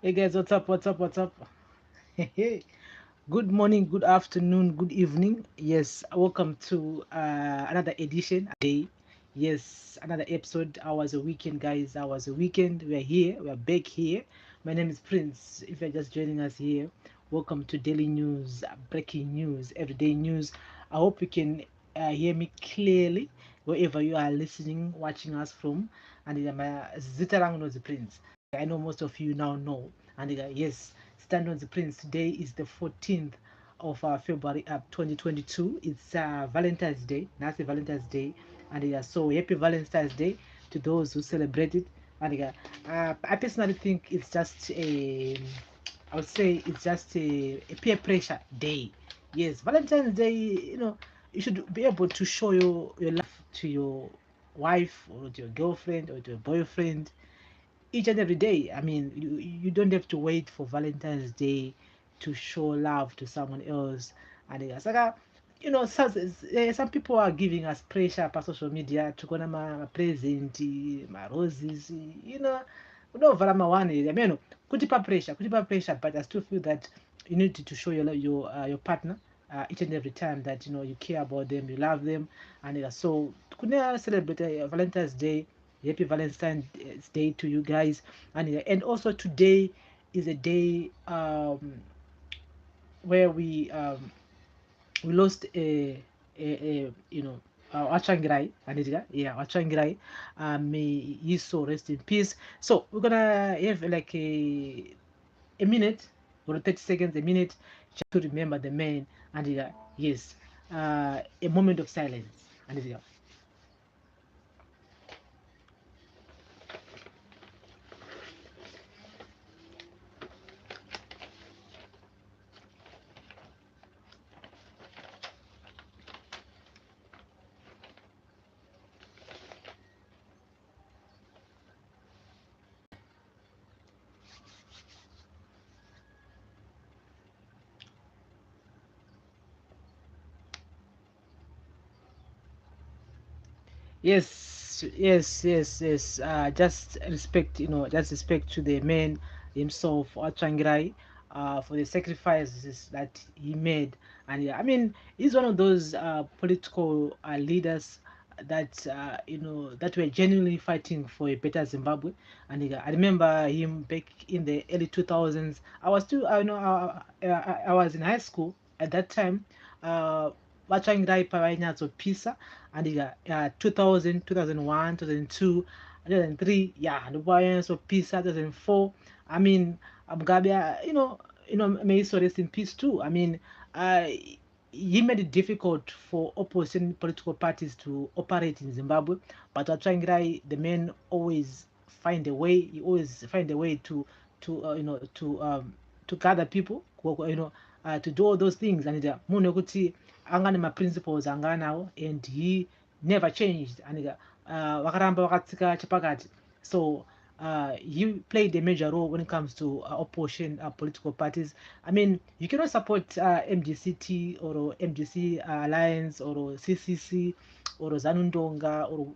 Hey guys, what's up? What's up? What's up? Hey, good morning, good afternoon, good evening. Yes, welcome to another edition day. Yes, another episode. I was a weekend, guys. I was a weekend. We are here. We are back here. My name is Prince. If you're just joining us here, welcome to daily news, breaking news, everyday news. I hope you can hear me clearly wherever you are listening, watching us from. And Zitarang knows the Prince. I know most of you now know. And yes, Stand on the Prince. Today is the 14th of February 2022. It's Valentine's Day. That's the Valentine's Day. And so happy Valentine's Day to those who celebrate it. And I personally think it's just I would say it's just a peer pressure day. Yes, Valentine's Day, you should be able to show your love to your wife or to your girlfriend or to your boyfriend each and every day. I mean, you don't have to wait for Valentine's Day to show love to someone else. And it's like, some people are giving us pressure per social media to go ma present, ma roses, unovhara mawani. I mean, kutipa pressure, but I still feel that you need to show your partner each and every time that you care about them, you love them, and so kuna celebrate Valentine's Day. Happy Valentine's Day to you guys, and also today is a day where we lost a Wachangirai, Anita, yeah, Wachangirai. May his soul rest in peace. So we're gonna have like a minute or 30 seconds, a minute, just to remember the man, and yes, a moment of silence, and yes, yes, yes, yes. Just respect, just respect to the man himself, Wachangirai, for the sacrifices that he made. And I mean, he's one of those political leaders that that were genuinely fighting for a better Zimbabwe. And I remember him back in the early 2000s. I was still, I was in high school at that time. Vachangirai pavainyatso and 2000, 2001, 2002, 2003, yeah, and why so peace 2004. I mean, Mugabe, may he so rest in peace too. I mean, uh, he made it difficult for opposition political parties to operate in Zimbabwe, but Wachangirai, the man, always find a way. He always find a way to gather people, to do all those things, and munhu wekuti anga principles anga nawo, and he never changed, and vakaramba vakatsika chapakati. So he played a major role when it comes to opposition political parties. I mean, you cannot support MDCT or MDC Alliance or CCC or Zanundonga or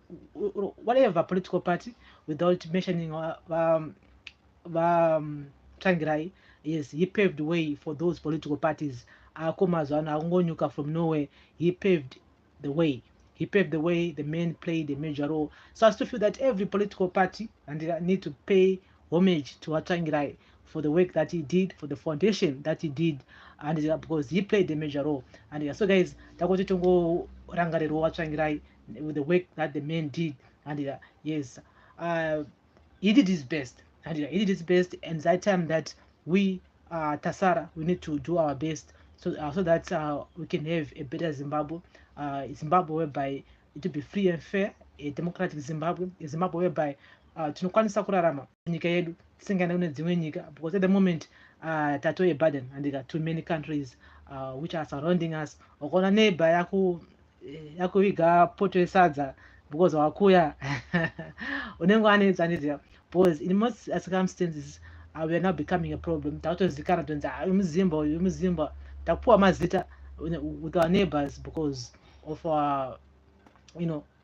whatever political party without mentioning Tsvangirai. Yes, he paved the way for those political parties. Akomazwana Ngonyuka from nowhere, he paved the way. He paved the way. The men played a major role. So I still feel that every political party and they need to pay homage to Wachangirai for the work that he did, for the foundation that he did, and because he played a major role. And so guys, takuti tongo rangariro Wachangirai with the work that the men did, and yes, uh, he did his best. And he did his best, and it's that time that we, Tasara, we need to do our best so that we can have a better Zimbabwe, Zimbabwe whereby it will be free and fair, a democratic Zimbabwe, a Zimbabwe whereby tinokwanisa kurarama nyika yedu tisingana kune dzimwe nyika, because at the moment tatove a burden and there are too many countries which are surrounding us. Ukaona neighbor yakuviga poto yesadza because wakuya unenge wanetsanidza, because in most circumstances we are now becoming a problem. Takutozikana tonzi vemuzimba uyu vemuzimba takupuwa mazita with our neighbors because of our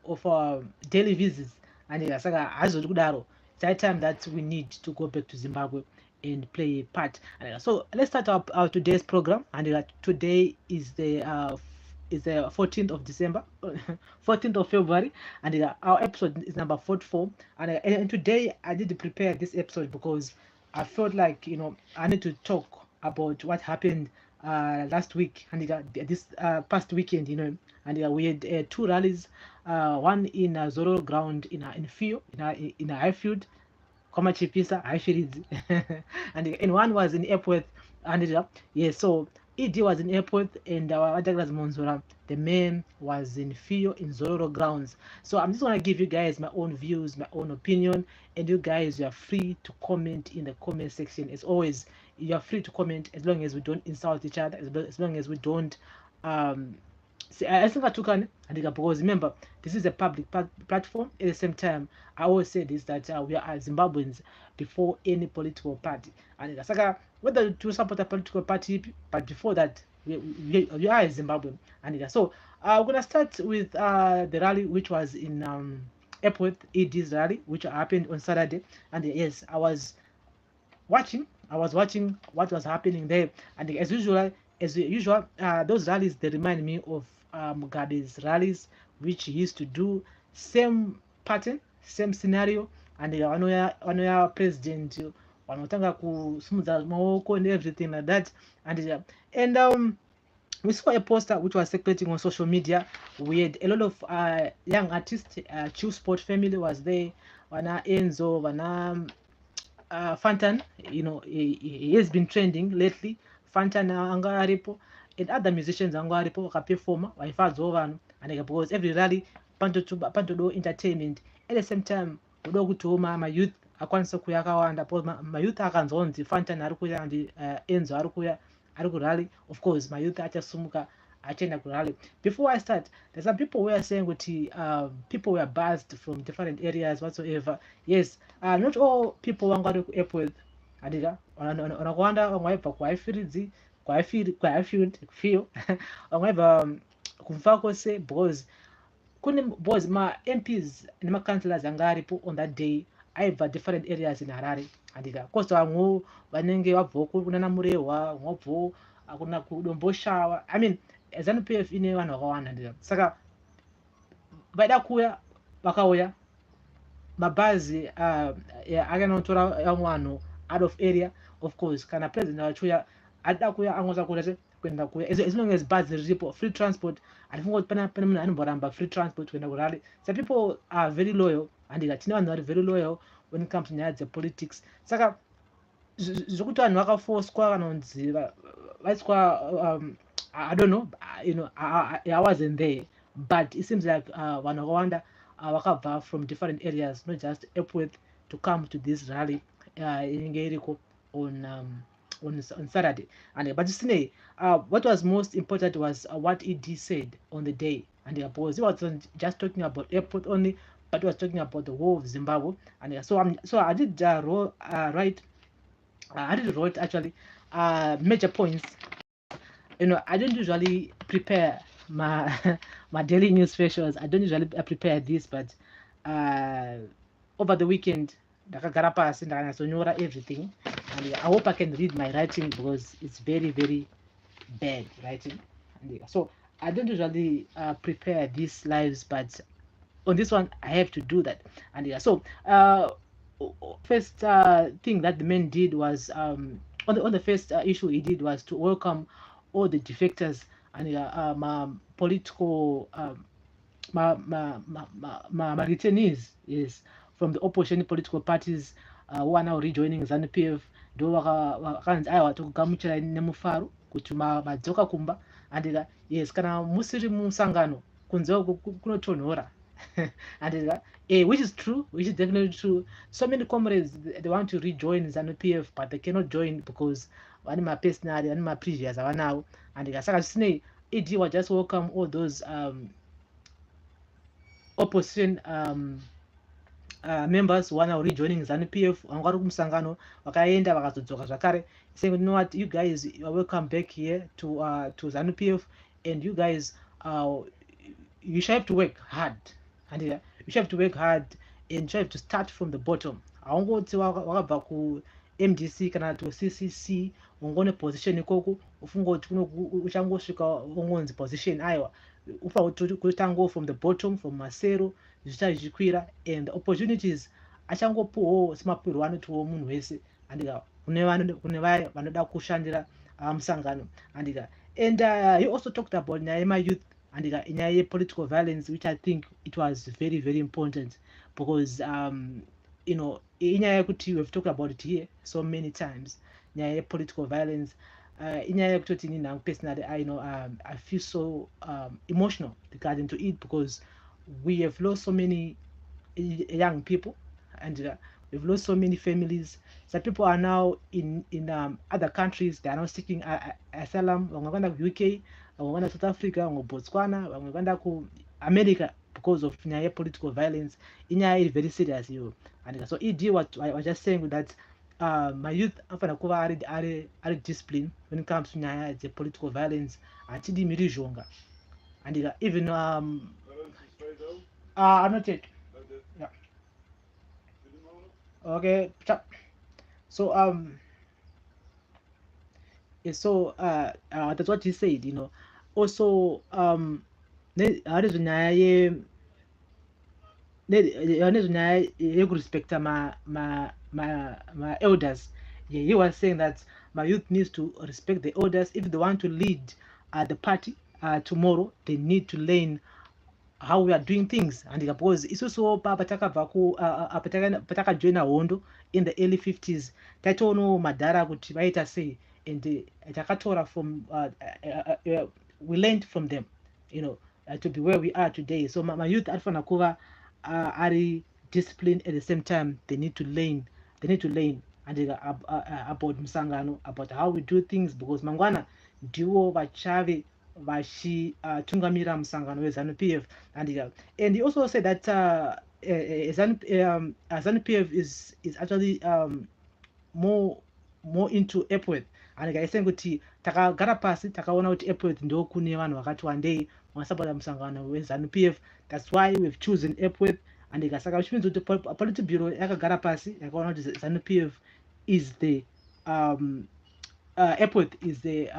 of our daily visits, and saka hazvodi kudaro. It's high time that we need to go back to Zimbabwe and play a part. And so let's start our today's program. And today is the 14th of December, 14th of February, and our episode is number 44. And today I did prepare this episode because I felt like I need to talk about what happened last week and this past weekend. And we had two rallies, one in Zoro ground in Fio in a Highfield, Komachipisa, Highfield, and one was in airport, and yeah, so ED was in airport, and our other was Mwonzora. The man was in Fio in Zororo grounds. So I'm just gonna give you guys my own views, my own opinion, and you guys, you are free to comment in the comment section. As always, you are free to comment as long as we don't insult each other, as long as we don't um I think I took an because remember this is a public platform. At the same time, I always say this that we are Zimbabweans before any political party, and it's like whether to support a political party, but before that we are Zimbabwean. And so we're gonna start with the rally which was in airport. ED's rally which happened on Saturday, and yes, I was watching what was happening there, and as usual, those rallies they remind me of Mugabes rallies, which he used to do same pattern, same scenario, and wanoya president wanotanga kusimudza maoko and everything like that, and we saw a poster which was circulating on social media. We had a lot of young artists. Chill Sport family was there. Wana Enzo, wana Fantan, he has been trending lately. Fantan anga aripo, and other musicians anga aripo wakaperforma vaifadzawo vanhu, and because every rally pantodo entertainment. At the same time kudo kutiwo mayouth akwanisa kuuya akawanda, because mayouth akanzonzi Fantan ari kuuya and Enzo ari kuuya ari kurally, of course mayouth achasumuka achaenda kurally. Before I start, there's some people who are saying that people were buzzed from different areas whatsoever. Yes, not all people wangari kuairport andika wanakuwanda vamwaibva kuhaifiridzi kuhaifield fio vamwaibva kumva kwose, because ma-MPs nema-councillors anga aripo on that day aibva different areas in Harare, andika kosta vamwewo vanenge vabvawo kunana Murehwa, vamwe vabvawo kuna kudomboshawa. I mean ZANU-PF ine vanhu vakawanda, ndika saka vaida kuuya vakauya mabhazi akanotora vamwe vanhu out of area. Of course kana president vachiuya adida kuuya angoza kuenda kuya, as long as bhazi riripo, free transport. Handifunga kuti pane munhu anomboramba free transport kuenda kurally. So people are very loyal, andika tine vanhu vari very loyal when it comes to nyaya dzepolitics. Saka zvokuti vanhu vakafoswa kanonzi vaiswa I don't know, I wasn't there, but it seems like vanhu vakawanda vakabva from different areas, not just Epworth, to come to this rally inenge iriko on Saturday. And but today, what was most important was what ED said on the day, and because he wasn't just talking about Airport only, but he was talking about the whole of Zimbabwe. And so I did write actually major points. I don't usually prepare my my daily news specials. I don't usually prepare this, but over the weekend ndakagara pasi ndakanyatsonya everything, and I hope I can read my writing because it's very very bad writing. And so I don't usually prepare these lives, but on this one I have to do that. And so first thing that the man did was on the first issue he did was to welcome all the defectors and political returnees is from the opposition political parties who are now rejoining ZANU-PF. Ndo vakanzi aiwa tokugamuchirai nemufaro kuti madzoka kumba. And yes, kana musiri musangano kunzewo kunotonhora. And which is true, which is definitely true. So many comrades they want to rejoin ZANU-PF, but they cannot join because vane mapersonal vane maprevious avanawo. And saka zvisinei, ED was just welcome all those opposition members who are now rejoining ZANU-PF. Vanga vari kumusangano vakaenda vakazodzoka zvakare, saying, you know what, you guys, you are welcome back here to ZANU-PF, and you guys you should have to work hard, and you should have to work hard and try to start from the bottom. Haungoti wakabva MDC kana to CCC ungone position ikoko ufunga kuti uchangosvika ungonzi position aiwa ufa kutango from the bottom from masero zvicha zvichikwira and opportunities achangopuwawo semapirwo anotiwo munhu wese andika kune vaya vanoda kushandira musangano andika and he also talked about nyaya yemayouth andika nyaya yepolitical violence which I think it was very very important because inyaya yekuti we have talked about it here so many times nyaya yepolitical violence inyaya yekutoti ini nangu personally I feel so emotional regarding to it because we have lost so many young people and we've lost so many families. So people are now in other countries. They are now seeking asylum. Vamwe kwenda ku UK, vamwe kwenda South Africa, vamwe Botswana, vamwe kwenda ku America because of nyaya political violence. Inyaya is very serious yo. And so ED what I was just saying that my youth afana kuva are discipline when it comes to nyaya the political violence. Atidi mirizhonga. And even I'm not yet. Yeah. Okay. So that's what he said, Also nyaya yekurespecta my elders. Yeah, he was saying that my youth needs to respect the elders if they want to lead the party tomorrow. They need to learn how we are doing things and because isusu patakajoina hondo in the early 50s taitono madhara kuti vaita sei and takatora from we learned from them to be where we are today. So my youth arifana kuva ari disciplined at the same time they need to learn and about musangano, about how we do things because mangwana ndiwo vachave vachitungamira musangano weZANU-PF and he also said that ZANU-PF is actually more into Epworth and saying kuti takagara pasi takaona kuti Epworth ndo kune vanhu vakati wandei vangasapota musangano weZANU-PF. That's why we've chosen Epworth and saka which means kuti polity bureau yakagara pasi yakaona kuti ZANU-PF is the Epworth is the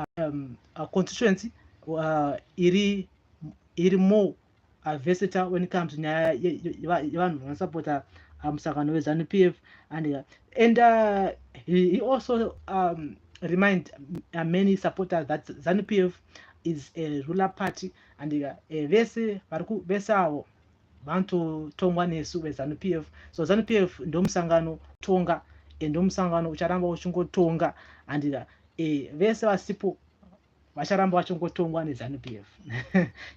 constituency iri more versatile when it comes to nyaya yevanhu vanosapota musangano weZANU-PF and he also remind many supporters that ZANU-PF is a ruler party and vese avo vanotongwa nesu weZANU-PF. So ZANU-PF ndo musangano tonga ndo musangano ucharamba uchingotonga and vese vasipo vacharamba vachingotongwa neZANU-PF.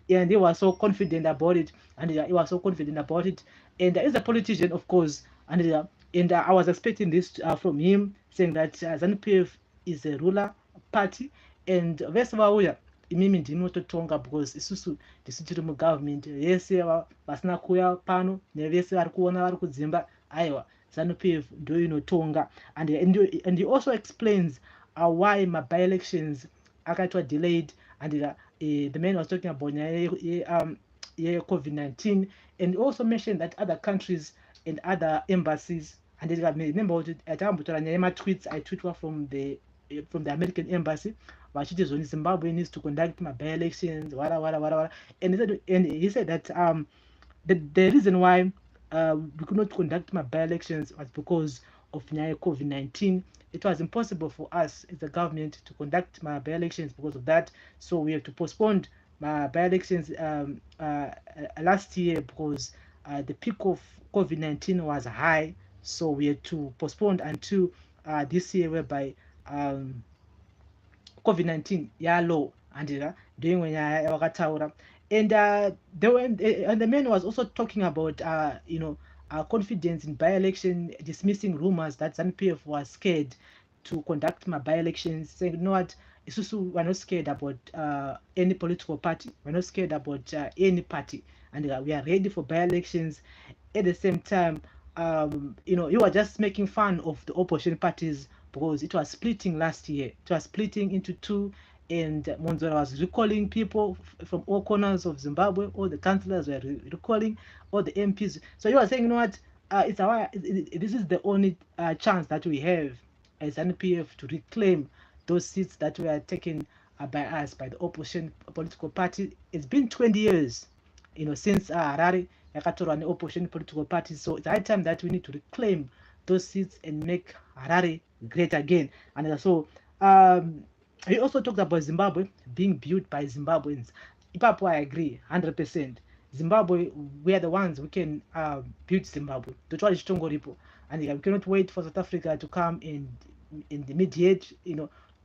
And he was so confident about it and he was so confident about it and is a politician of course and I was expecting this from him saying that ZANU-PF is a ruler party and vese vauya imimi ndinototonga because isusu ndisu tiri mugovernment yese vasina kuya pano nevese vari kuona vari kudzimba aiwa ZANU-PF ndo inotonga and he also explains why my by-elections akaitwa delayed and the man was talking about COVID-19 and also mentioned that other countries and other embassies and remember takambotora nyaya yematweets aitweetwa from the American embassy vachiti zvoni Zimbabwe needs to conduct my by-elections whatever and he said that the reason why we could not conduct my by-elections was because of nyaya COVID-19. It was impossible for us as a government to conduct my by-elections because of that, so we have to postpone my by-elections last year because the peak of COVID-19 was high, so we had to postpone until this year whereby COVID-19 low and doing when wakataura and the man was also talking about confidence in by-election, dismissing rumors that ZANU-PF was scared to conduct my by-elections, saying, you know what, Isusu, we're not scared about any political party, we're not scared about any party, and we are ready for by-elections. At the same time, you were just making fun of the opposition parties because it was splitting last year. It was splitting into two, and Mwonzora was recalling people from all corners of Zimbabwe. All the councillors were recalling, all the MPs. So you are saying, you know what? This is the only chance that we have as ZANU-PF to reclaim those seats that were taken by us, by the opposition political party. It's been 20 years, since Harare yakatorwa an opposition political party. So it's high time that we need to reclaim those seats and make Harare great again. And so he also talked about Zimbabwe being built by Zimbabweans. Ipapo, I agree 100%. Zimbabwe, we are the ones who can build Zimbabwe. And we cannot wait for South Africa to come and mediate,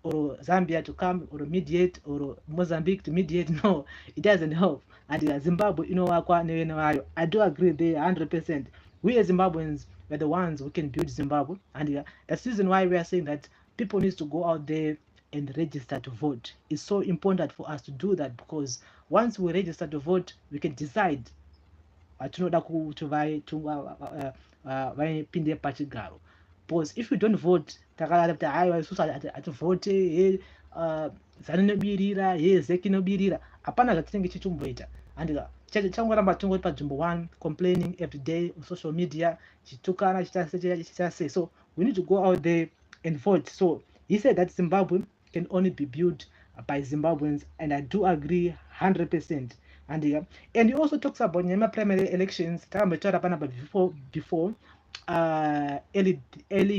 or Zambia to come or mediate, or Mozambique to mediate. No, it doesn't help. And Zimbabwe, I do agree there 100%. We as Zimbabweans were the ones who can build Zimbabwe. And that's the reason why we are saying that people need to go out there and register to vote. It's so important for us to do that, because once we register to vote, we can decide tinoda kuti vaipinde pachigaro. Because if we don't vote, takada kuti haiwa isusu hativote, zanu inobirira, zeki inobirira, hapana zvatinenge tichimboita. And changoramba tongoti panzvimbo 1 complaining every day on social media, chitukana chichase. So we need to go out there and vote. So he said that Zimbabwe can only be built by Zimbabweans, and I do agree 100%. And he also talks about Nyema primary elections. Before early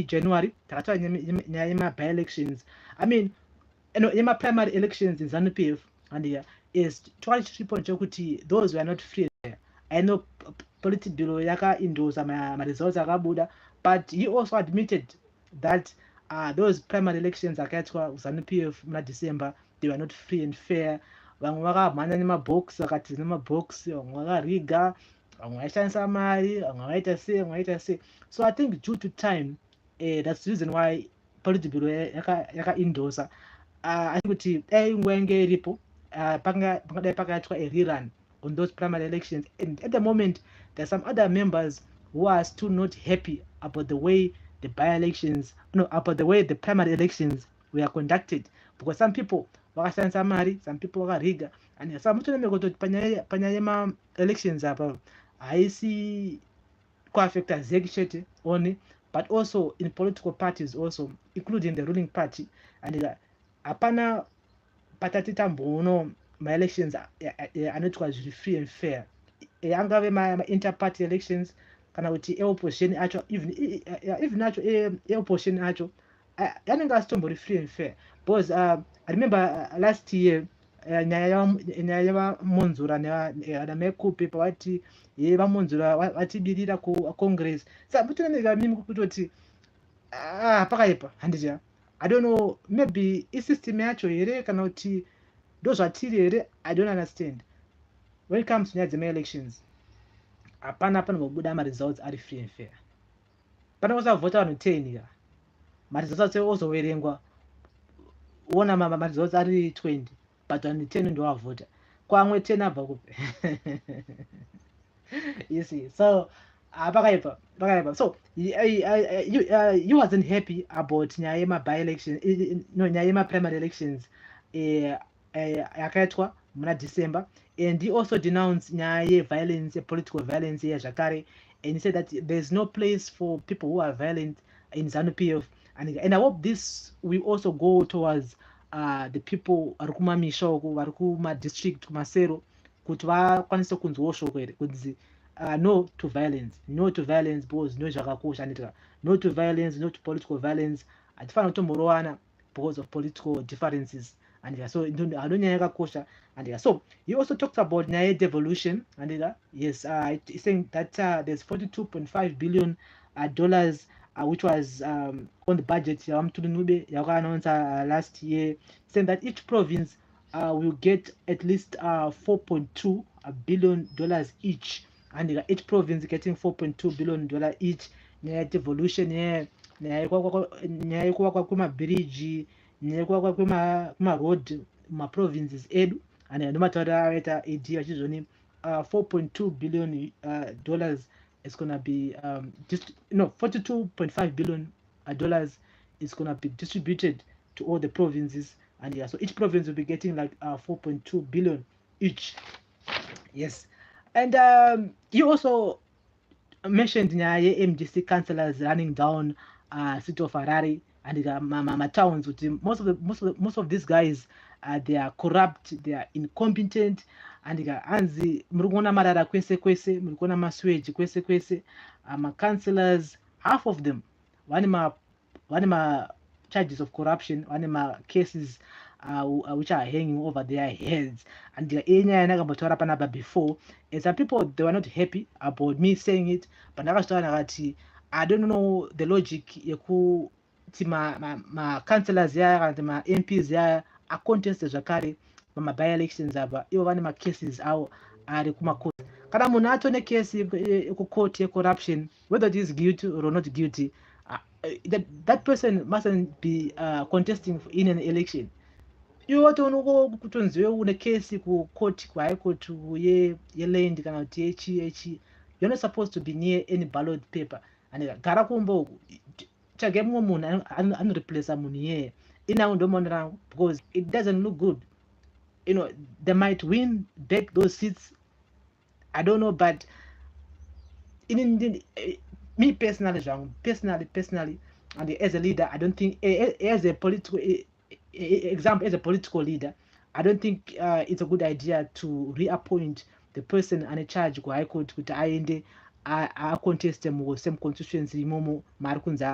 January, Nyema by-elections. I mean, Nyema primary elections in ZANU-PF, and is 23.2 those were not free. I know Politburo yaka indosa my results akabuda, but he also admitted that those primary elections akaitwa ZANU-PF in December, they were not free and fair. Vamwe vakamhanya nemabox, vakati nemabox, vamwe vakariga, vamwe vaishandisa mari, vamwe vaita sei. So I think due to time, that's the reason why Politburo yaka-indosa. I think kuti nguva inge iripo pangadai pakaitwa a rerun on those primary elections. And at the moment, there are some other members who are still not happy about the way the by-elections, about the way the primary elections were conducted, because some people vakashandisa mari, some people vakariga, and some kuti panyaya yema-elections apa haisi kuaffecta zeki chete only, but also in political parties also, including the ruling party. And hapana patati tambono my-elections anoitwa zviri free and fair. Angave ma-inter-party elections, kana kuti e-opposition acho, even acho e-opposition acho yanenge asitombori free and fair. Because I remember last year nyaya yavaMwonzora namekupe pavati vaMwonzora vatibirira kucongress. Saka mutonemeka mimi kutoti pakaipa handiti, I don't know, maybe isystem yacho here kana kuti ndozvatiri here, I don't understand. When it comes to nyaya dzema-elections, hapana panombobuda ma-results ari free and fair. Panosavhota vanhu 10 ya, ma-results ozoverengwa, uona ma-results ari 20, but vanhu 10 ndovavhota, kwamwe 10 abva kupe. You see, so pakaipa. So you wasn't happy about nyaya yema-by-elections, nyaya yema-primary elections yakaitwa muna December, and he also denounced nyaya ye-violence, political violence yazvakare, and he said that there's no place for people who are violent in ZANU-PF. And I hope this will also go towards the people vari kumamisha uku, vari kuma-district, kumasero, kuti vakwanise kunzwawo shoko here kunzi no to violence, because no zvakakosha, no to violence, no to political violence. Hatifana kutomborowana because of political differences. And so adonyaya yakakosha. And so he also talked about nyaya devolution. And yes, he's saying that there's $42.5 billion which was on the budget yavamutulunube yakaannounce last year, saying that each province will get at least $4.2 billion each. And each province getting $4.2 billion each. Nyaya devolution, nyaya yekuvakwa kwemabhiriji, nyaya yekuvakwa kwemaroad mumaprovinces edu. And nomataura avaita AD vachizvoni $4.2 billion is going to be $42.5 billion is going to be distributed to all the provinces. And so each province will be getting like $4.2 billion each. Yes. And he also mentioned nyaya MDC councillors running down city of Harare. and my towns with most of these guys they are corrupt, they are incompetent, and anzi muri kuona marara kwese kwese, muri kuona masewage kwese kwese, councillors, half of them vane ma charges of corruption, vane ma cases which are hanging over their heads. And enyaya yanakambotaura panapa before, and some people they were not happy about me saying it, but ndakazvitaura ndakati I don't know the logic yekuti ma councillors yaya kana kuti ma MPs yaya aconteste zvakare byelection apa, ivo vane macases avo ari kumacourt. Kana munhu atone case yekucourt yecorruption, whether it is guilty or not guilty, that person mustn't be contesting in an election. Iwe watoona kutonziwe une case kucourt, kuhigh court yeland kana kuti yechi, you're not supposed to be near any ballot paper. And gara kumbo chage mumwe munhu anoreplace munhu iyeye inawo ndomaona rangu, because it doesn't look good. You know, they might win back those seats, I don't know, but me personally, and as a leader, I don't think, as a political example, as a political leader, I don't think it's a good idea to reappoint the person in charge ku high court kuti aende aconteste mu same constituency imomo mari kunzi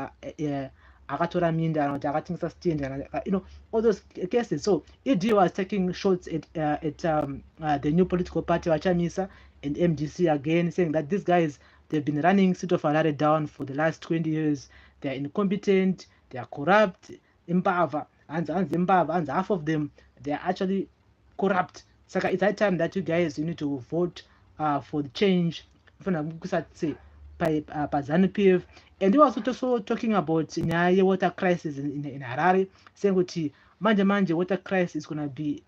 akatora minda kana kuti akatengesa stand, you know, all those cases. So ED was taking shots at the new political party Wachamisa and MDC again, saying that these guys, they've been running City of Harare down for the last 20 years. They're incompetent, they are corrupt, impava, and half of them, they are actually corrupt. So it's that time that you guys, you need to vote for the change. ZANU-PF. And they were also talking about the water crisis in Harare, saying that manje water crisis is going to be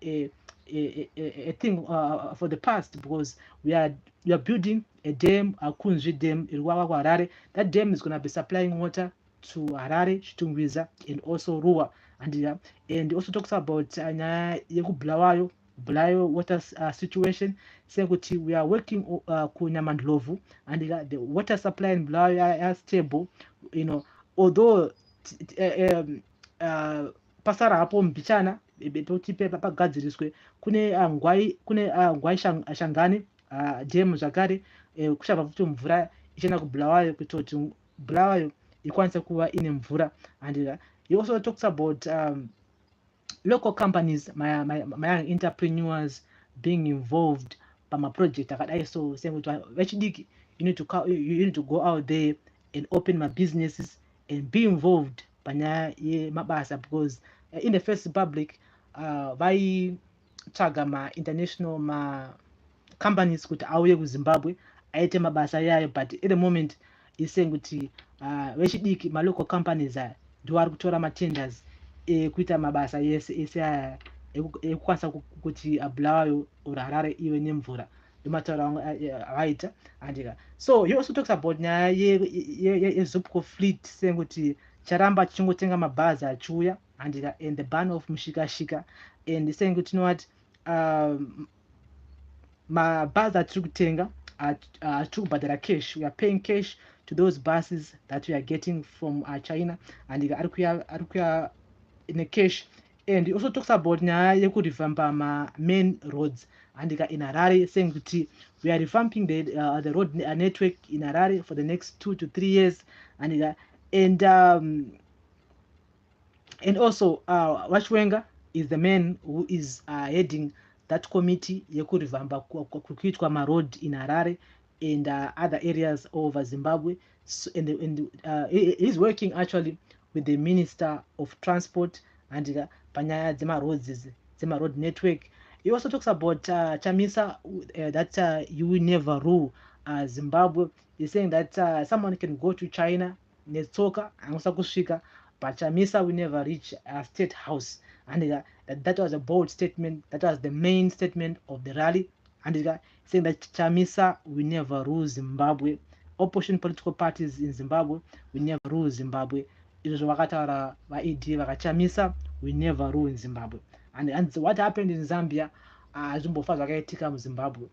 a thing for the past, because we are building a dam, a Kunzi dam in Harare. That dam is going to be supplying water to Harare, Chitungwiza, and also Ruwa. And he also talks about Bulawayo water situation, saying that we are working Kunyamandlovu, and the water supply in Bulawayo is stable. You know, although pasara hapo mbichana betotipe pagadziriswe kune ngwai shangani dam zvakare kuchava kuti mvura ichena kubulawayo kuti Bulawayo ikwanise kuva ine mvura. And he also talks about local companies, my young entrepreneurs being involved by my project. So saying you need to go out there and open my businesses and be involved mabasa, because in the First Republic vai chaga ma international ma companies kuti auye ku Zimbabwe aite mabasa yayo, but at the moment he's saying kuti vechidiki ma local companies ndo vari kutora ma tenders kuita mabasa ese ekukwanisa kuti Bulawayo or Harare ive nemvura ndomataura aita. And so he also talks about nyaya yeZupco fleet, saying kuti charamba chingotenga mabhazi achiuya and the ban of mushikashika, and saying kuti, you know what, mabhazi atiri kutenga atiri kubhadhara cash, we are paying cash to those buses that we are getting from China, and ari kuya in a cash. And he also talks about nyaya yekurevampa ma main roads and in Harare, saying that we are revamping the road network in Harare for the next 2 to 3 years. And also Wachwenga is the man who is heading that committee yekurevampa kuitwa ma road in Harare and other areas over Zimbabwe. So, and he's working actually with the Minister of Transport and panyaya dzema road network. He also talks about Chamisa, that you will never rule Zimbabwe. He's saying that someone can go to China, netsoka anosa kusvika, but Chamisa will never reach a state house. And that was a bold statement. That was the main statement of the rally. And saying that Chamisa will never rule Zimbabwe. Opposition political parties in Zimbabwe will never rule Zimbabwe. Izvo vakataura vaED vakachamisa, we never rule in Zimbabwe. And what happened in Zambia hazvimbofa zvakaitika muZimbabwe.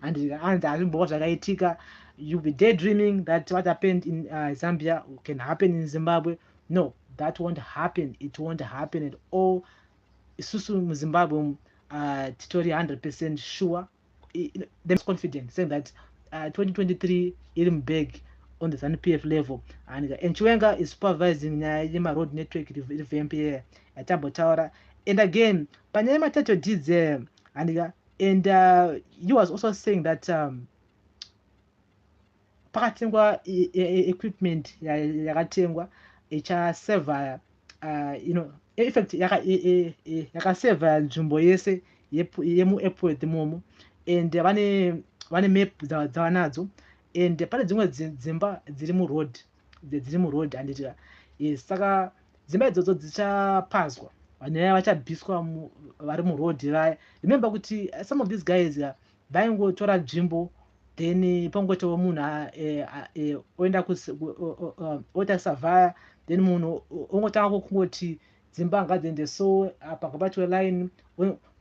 and hazvimbofa zvakaitika. You'll be daydreaming that what happened in Zambia can happen in Zimbabwe. No, that won't happen. It won't happen at all. Isusu Zimbabwe titori 100% sure. They're confident saying that 2023 irim big on the ZANU-PF level, and Chiwenga is supervising my road network revamp here at Tambotaura. And again, Panyama Tato did there, and he was also saying that pakatengwa equipment yakatengwa ichaseva effect yakaseva nzvimbo yese yemuairport momo, and vane map dzavanadzo, and pane dzimwe dzimba dziri muroad and saka dzimba idzodzo dzichapazwa, vanhu vaya vachabviswa vari muroad vaya. Remember kuti some of these guys vaingotora nzvimbo then pangotova munhu oenda oita savaya, then munhu ongotanga kungoti dzimba ngadziende so apa ngabatwe line,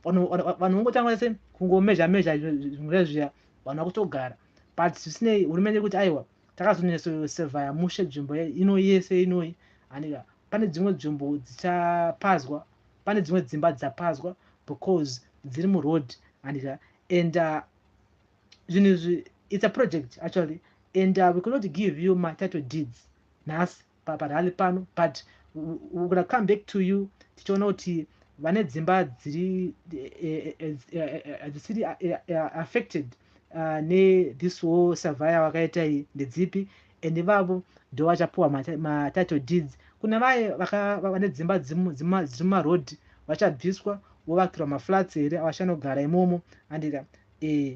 vanhu vongotanga se kungomezha zvimwe zviya, vanhu vakutogara. But zvisinei, hurumende kuti aiwa takazonyatsosevhaya mushe nzvimbo ino yese inoi, and pane dzimwe nzvimbo dzichapazwa, pane dzimwe dzimba dzichapazwa because dziri muroad, and it's a project actually, and we could not give you my title deeds nas parali pano, but we're gonna come back to you tichiona kuti vane dzimba dzisiri affected this whole surveyor wakaita iyi ndedzipi, and ivavo ndo vachapuwa title deeds. Kuna vaye vane dzimba dziri mumaroad vachabviswa vovakirwa maflats here avachanogara imomo, and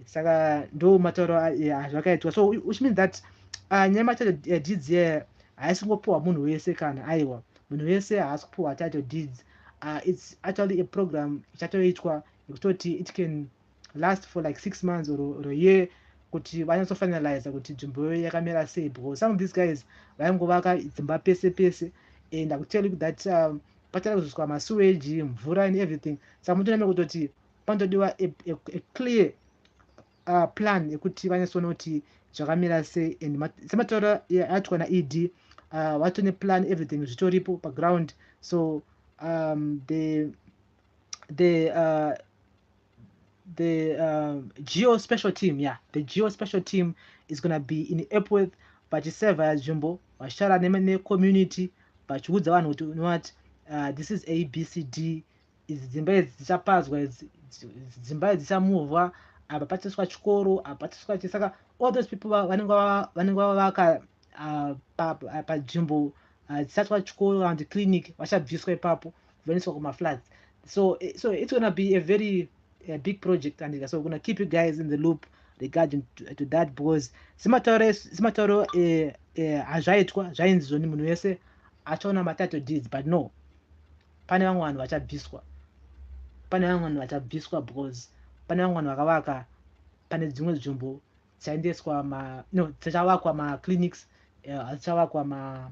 saka ndo matauro azvakaitwa. So which means that nyaya title deeds here haisi kungopuwa munhu wese, kana aiwa munhu wese haasi kupuwa title deeds. It's actually a program ichatoitwa yekutoti it can last for like 6 months or a year kuti vanyatsofinalize kuti nzvimbo iyo yakamira sei, because some of these guys vaingovaka dzimba pese pese, and I could tell you that pachada kuzoswa masewage, mvura and everything. Saka mutoname kutoti panotodiwa a clear plan yekuti vanyatsoona kuti zvakamira sei, and sematauro atwa naED vatone plan, everything zvitoripo paground. So the Geo Special Team, the Geo Special Team is gonna be in Epworth, vachiseva nzvimbo vachitaura necommunity vachiudza vanhu kuti what this is ABCD, idzi dzimba idzi dzichapazwa, dzimba idzi dzichamuvwa, apa pachaiswa chikoro, apa pachaiswa chi. Saka all those people vanenge vavaka panzvimbo dzichaiswa chikoro and clinic vachabviswa ipapo kuvaniswa kumafloods. So it's gonna be a very big project, and so we're gonna keep you guys in the loop regarding to that, because simatauro hazvaitwa zvainzizvo nemunhu wese achaona matitle deeds, but no, pane vamwe vanhu vachabviswa, because pane vamwe vanhu vakavaka pane dzimwe nzvimbo dzichavakwa maclinics, dzichavakwa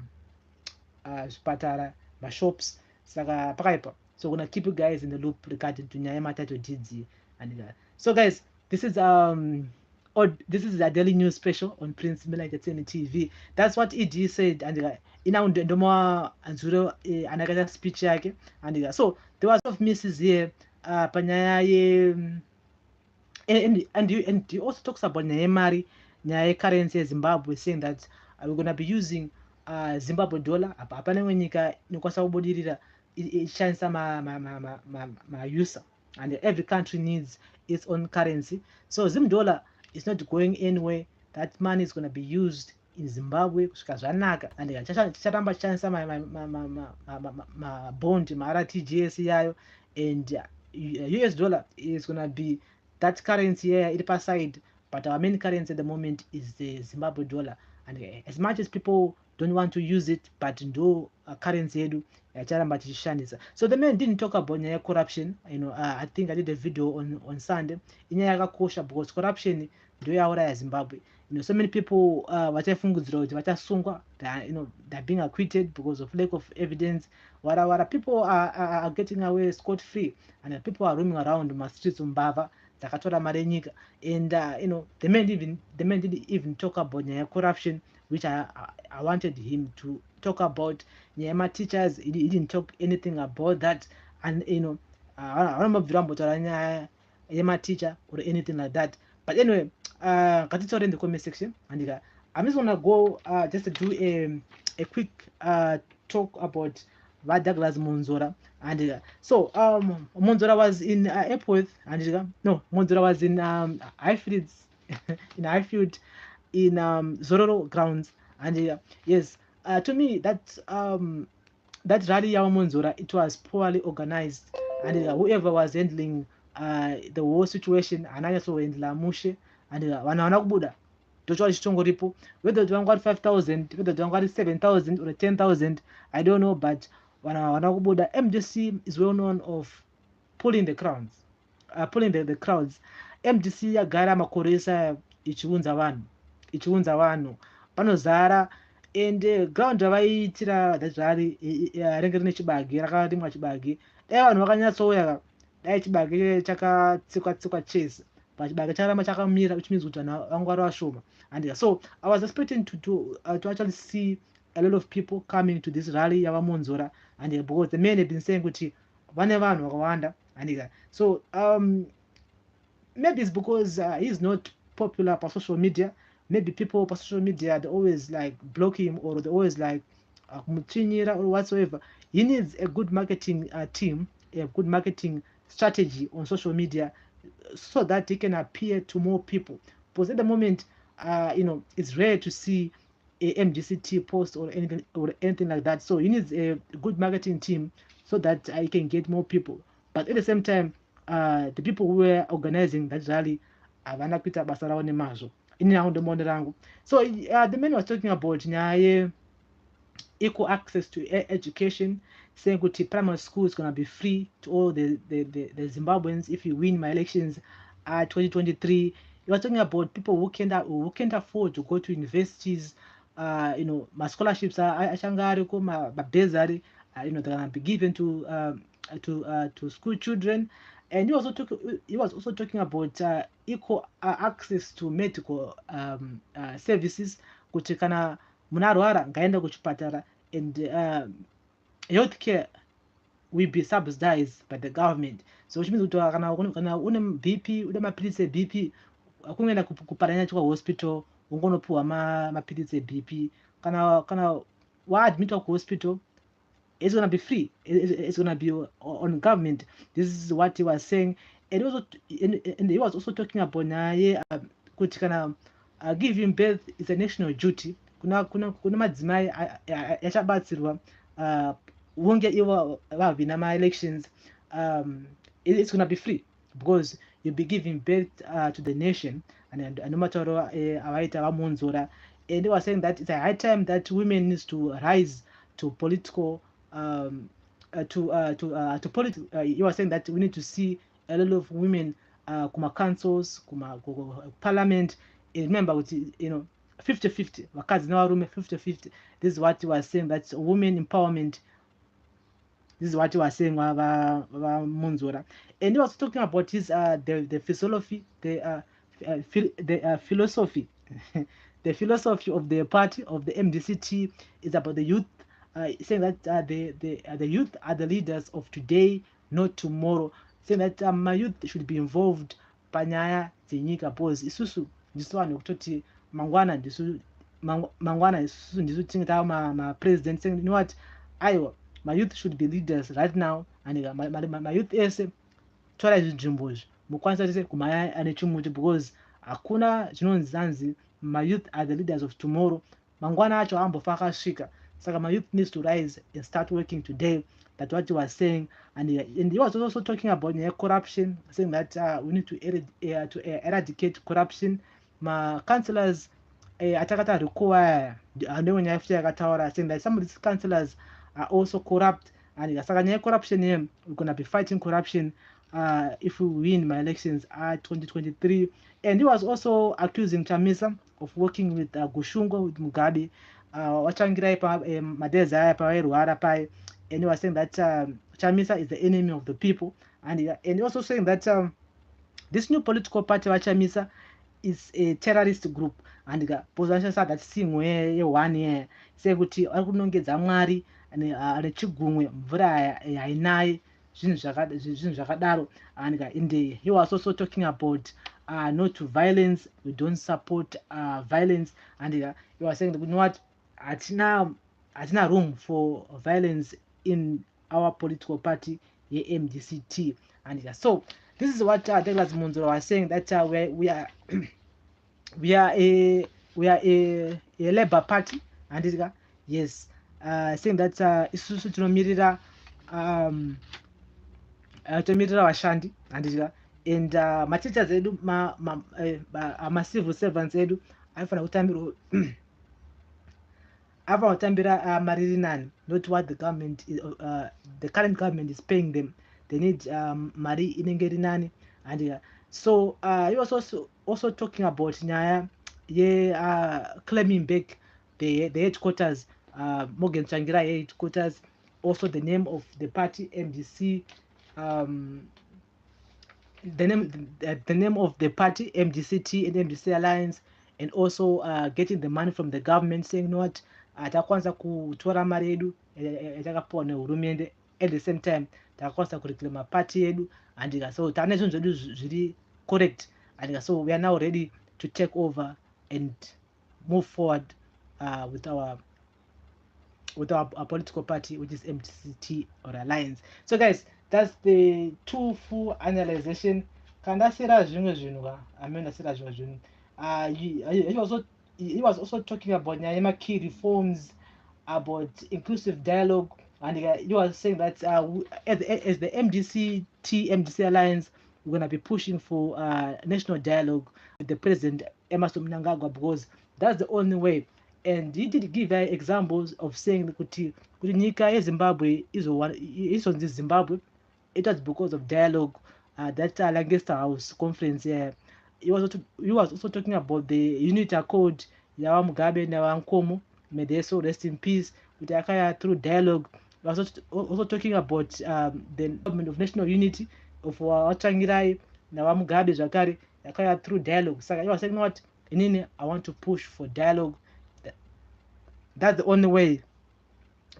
zvipatara, mashops, saka pakaipa. So we're gonna keep you guys in the loop regarding to nyaya matitle deeds. And so guys, this is a daily news special on Prince Miller Entertainment TV. That's what ED said, and ndomo anzuro anakaita speech yake, and so there was of misses here panyaya ye, and he also talks about nyaya mari, nyaya currency Zimbabwe, saying that we're gonna be using Zimbabwe dollar. Apana nyika inokwanisa kubudirira ishandisa user, and every country needs its own currency. So Zim dollar is not going anywhere. That money is going to be used in Zimbabwe kusvika zvanaka, and ticharamba tichishandisa mabond maRTGS yayo, and US dollar is going to be that currency here iri paside, but our main currency at the moment is the Zimbabwe dollar. And as much as people don't want to use it, but ndo currency yedu yacharamba tichishandisa. So the man didn't talk about nyaya corruption. I think I did a video on Sunday. Inyaya yakakosha, because corruption ndo yauraya Zimbabwe. So many people vachafungudzira kuti vachasungwa, they're being acquitted because of lack of evidence. People are getting away scot free, and people are roaming around the streets Mbava dzakatora mari enyika. And the man didn't even talk about nyaya corruption, which I wanted him to talk about. Nyema teachers, he didn't talk anything about that. And I don't know Nyema teacher or anything like that. But anyway, got in the comment section. And I'm just gonna go just to do a quick talk about what Douglas Mwonzora. And so Mwonzora was in Epworth, and no, Mwonzora was in Highfields, in Highfield, in Zororo grounds. And yes, to me that rally ya Mwonzora, it was poorly organized, and whoever was handling the whole situation ananyatsoendla mushe, and vanhu havana kubuda tochova chichongoripo, whether vanga vari 5,000, whether vanga vari 7,000 or 10,000, I don't know, but vanhu havana kubuda. MDC is well known of pulling the crowds, the crowds. MDC yagara makore esa ichiunza vanhu panozara, and ground ravaiitira that rally ringe rine chibage, rakarimwa chibage, dai vanhu vakanyatsouya, dai chibage chakatsikwa chase, but chibage chakaramba chakamira, which means kuti vanhu vanga vari vashoma. And so I was expecting to actually see a lot of people coming to this rally yava Mwonzora, and because the men have been saying kuti vane vanhu vakawanda. And so maybe it's because he's not popular on social media. Maybe people on social media, they always like block him, or they always like Mutinyira or whatsoever. He needs a good marketing team, a good marketing strategy on social media, so that he can appear to more people. Because at the moment, it's rare to see a MDCT post or anything like that. So he needs a good marketing team so that he can get more people. But at the same time, the people who were organizing that rally havana kuita basa ravo nemazvo. Ini rangu ndomaonero rangu. So the man was talking about nyaya equal access to education, saying that primary school is going to be free to all the Zimbabweans if you win my elections 2023. You are talking about people who can't afford to go to universities. My scholarships are ashangariko, my bursary, they're going to be given to school children. And he was also talking about equal access to medical services, kuti kana munarwara ngaenda kuchipatara, and healthcare will be subsidized by the government. So which means kuti kana une BP, une mapilisi eBP, kungoenda kuparanya chikwa hospital ungonopuwa mapilisi eBP. Kana waadmitwa kuhospital, it's going to be free. It's going to be on government. This is what he was saying. And he was also talking about kuti kana giving birth is a national duty. Kuna madzimai yachabatsirwa wonge ivo vavhina ma-elections. It's going to be free because you'll be giving birth to the nation. And no matter avaita vaMwonzora. And he was saying that it's a high time that women needs to rise to political he was saying that we need to see a lot of women kuma councils, kuma parliament. Remember, 50-50, vakazi nevarume 50-50. This is what he was saying, that women empowerment. This is what he was saying Mwonzora. And he was talking about his the philosophy, the philosophy the philosophy of the party of the MDCT is about the youth. Saying that the youth are the leaders of today, not tomorrow. Saying that my youth should be involved panyaya dzenyika, because isusu ndisu vanhu kutoti mangwana isusu ndisu tingita ma president, saying, you know what, aiwa, my youth should be leaders right now. And my youth ese tora izvi nzvimbozvi mukwanisa tese kumhanya ane chimuti, because hakuna zvinonzi zanzi my youth are the leaders of tomorrow. Mangwana acho ambofa akasvika. So my youth needs to rise and start working today. That's what he was saying. And he was also talking about corruption, saying that we need to eradicate corruption. My councillors atakata require saying that some of these councillors are also corrupt. And corruption here, we're gonna be fighting corruption if we win my elections 2023. And he was also accusing Chamisa of working with Gushungo, with Mugabe. Wachangira madeza aya pawairwara pai. And he was saying that Chamisa is the enemy of the people. And he also saying that this new political party Chamisa is a terrorist group and pozvashasa that simwe ye1 year sekuti ari kunongedza mwari nechigumwe mvura hainayi zvinhu zvakadaro. And he was also talking about no to violence, we don't support violence. And he was saying that, you know what, hatina room for violence in our political party, the MDCT. And so this is what Douglas Mwonzora was saying, that we are we are a Labour Party. And yes, saying that isusu tinomirira tomirira vashandi. And mateachers edu civil servants edu anofanira kutambira mariri nani, not what the government the current government is paying them. They need mari inenge iri nani. And so he was also talking about nyaya claiming back the headquarters, Morgan Tsvangirai headquarters, also the name of the party MDC, the name of the party MDCT and MDC Alliance, and also getting the money from the government, saying what takwanisa kutora mari yedu yatakapiwa nehurumende, at the same time takwanisa kureclaima party yedu. And so tane zvinhu zvedu zviri correct. And so we are now ready to take over and move forward with our political party, which is MDCT or Alliance. So guys, that's the two full analyzation. Kandasira zvimwe zvinhu amendasira zvimwe zvinhu. He was also talking about nyaya key reforms, about inclusive dialogue. And he was saying that as the MDC Alliance, we're going to be pushing for national dialogue with the President Emerson Mnangagwa, because that's the only way. And he did give examples of saying kuti nyika yeZimbabwe isonzi Zimbabwe, it was because of dialogue, that Lancaster House conference. He was also talking about the unity accord yawa Mugabe nawa Nkomo, may they so rest in peace, with akaya through dialogue. He was also talking about the government of national unity of Tsvangirai nawa Mugabe zvakare akaya through dialogue. So he was saying what, inini I want to push for dialogue. That's the only way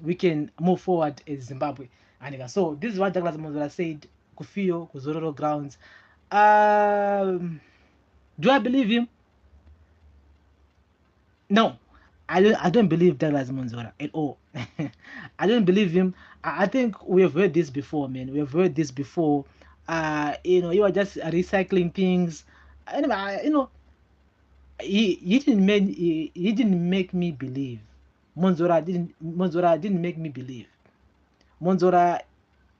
we can move forward as Zimbabwe. And so this is what Douglas Mwonzora said, Kufio, Kuzororo grounds. Do I believe him? No, I don't believe Douglas Mwonzora at all. I don't believe him. I think we have heard this before, man. We have heard this before. You are just recycling things. Anyway, he didn't make me believe. Mwonzora didn't make me believe. Mwonzora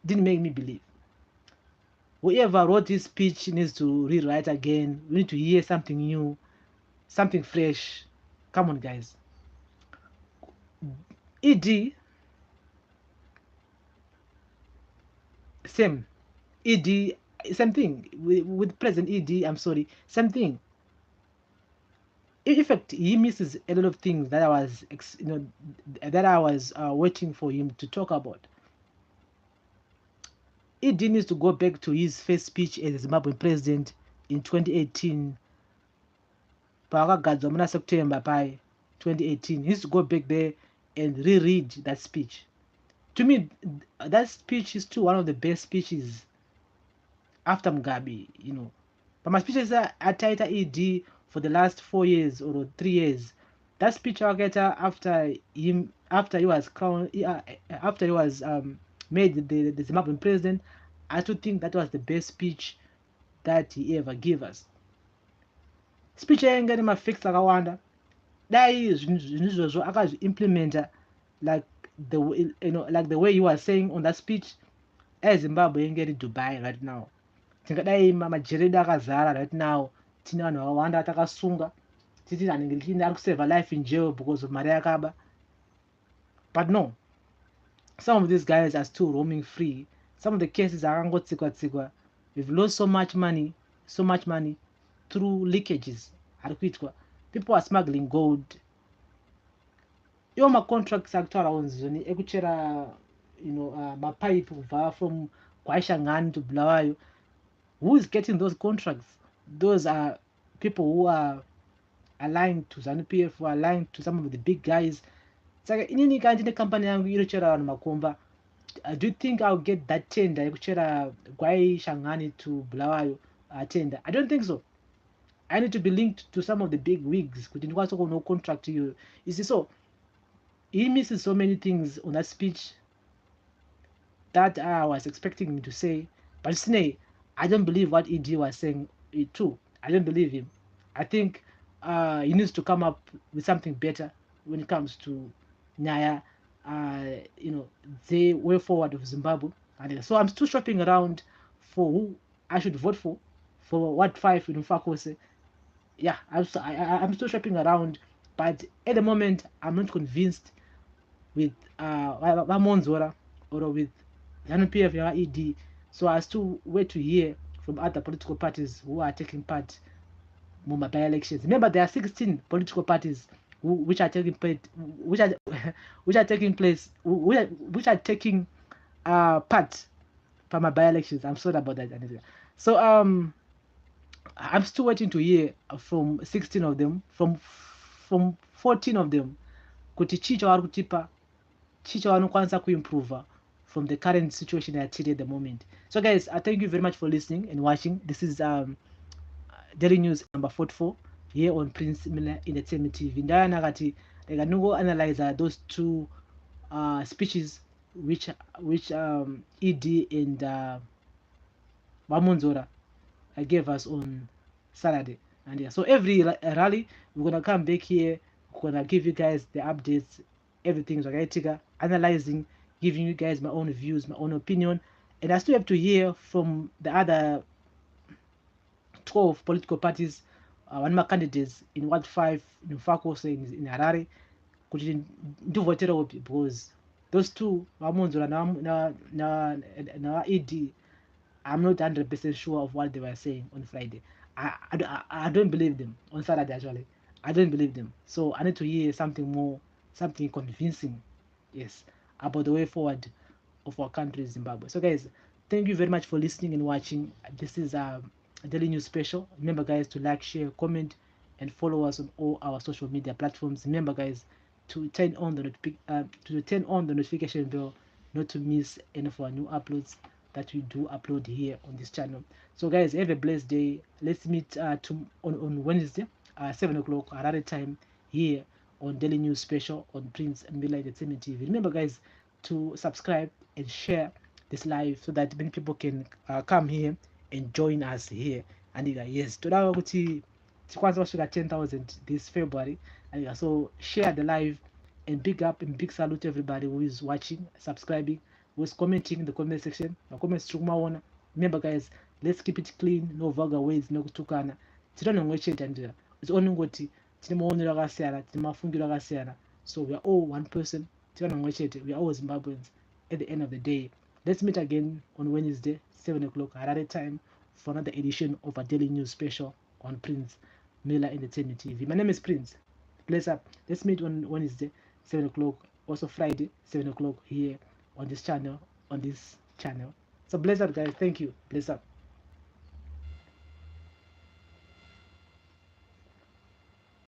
didn't make me believe. Whoever wrote this speech needs to rewrite again. We need to hear something new, something fresh. Come on, guys. ED, same. ED, same thing. With President ED, I'm sorry, same thing. In fact, he misses a lot of things that I was waiting for him to talk about. He needs to go back to his first speech as Zimbabwean president in 2018. September 2018. He needs to go back there and reread that speech. To me, that speech is still one of the best speeches after Mugabe. But my speeches are tighter ED for the last 4 years or 3 years. That speech after he was crowned, after he was made the Zimbabwean president, I still think that was the best speech that he ever gave us. Speech ain't my fix akawanda. That is zvinhu akazviimplementa like the way like the way you are saying on that speech. As Zimbabwe ain't getting Dubai right now. Tingadai majeredo akazara right now. Tina vanhu vakawanda takasunga. Titi anenge ari kusave a life in jail because of mari yakaba. But no, some of these guys are still roaming free. Some of the cases are angotsikwa. We've lost so much money through leakages. People are smuggling gold. My contracts are ekuchera my pipe from Kwaishangani to Bulawayo. Who is getting those contracts? Those are people who are aligned to ZANU-PF, who are aligned to some of the big guys. Saka inini kanti nekampani yangu inochera vanhu makomba. Do you think I'll get that tender yekuchera Gwai Shangani to Bulawayo tender? I don't think so. I need to be linked to some of the big wigs. Kuti ndikwanise kuona contract you. You see, so he misses so many things on that speech that I was expecting him to say. But Snay, I don't believe what ED was saying too. I don't believe him. I think he needs to come up with something better when it comes to Nyaya, the way forward of Zimbabwe. And so I'm still shopping around for who I should vote for what five in Fakose. Yeah, I'm still shopping around, but at the moment I'm not convinced with Mwonzora or with ZANU-PF or ED. So I still wait to hear from other political parties who are taking part in my by-elections. Remember, there are 16 political parties which are taking place, which are taking place, which are taking part from my by-elections. I'm sorry about that. So I'm still waiting to hear from 16 of them, from 14 of them, kuti chicha vari kutipa, chicha vanokwanisa kuimprova from the current situation at the moment. So guys, I thank you very much for listening and watching. This is Daily News number 44 here on Prince Miller Entertainment TV. Ndayana kati like analyze those two speeches which ED and Mwonzora gave us on Saturday. And yeah, so every rally we're gonna come back here, we're gonna give you guys the updates, everything's okay, analyzing, giving you guys my own views, my own opinion. And I still have to hear from the other 12 political parties, one of my candidates in Ward 5 in Fakose in Harare, because those two, Mwonzora na ED, I'm not 100% sure of what they were saying on Friday. I don't believe them on Saturday actually. I don't believe them. So I need to hear something more, something convincing, yes, about the way forward of our country, Zimbabwe. So guys, thank you very much for listening and watching. This is a Daily News Special. Remember guys to like, share, comment, and follow us on all our social media platforms. Remember guys to turn on the notification bell, not to miss any of our new uploads that we do upload here on this channel. So guys, have a blessed day. Let's meet on Wednesday 7 o'clock Harare time here on Daily News Special on Prince Miller Entertainment TV. Remember guys to subscribe and share this live so that many people can come here and join us here. And yes, today we got 10,000 this February. And so share the live and big up and big salute to everybody who is watching, subscribing, who is commenting in the comment section. Remember guys, let's keep it clean, no vulgar ways, no kutukana. It's only what so we are all one person. We are all Zimbabweans at the end of the day. Let's meet again on Wednesday, 7 o'clock Harare time for another edition of a Daily News Special on Prince Miller Entertainment TV. My name is Prince. Bless up. Let's meet on Wednesday, 7 o'clock. Also Friday, 7 o'clock here on this channel. So bless up guys. Thank you. Bless up.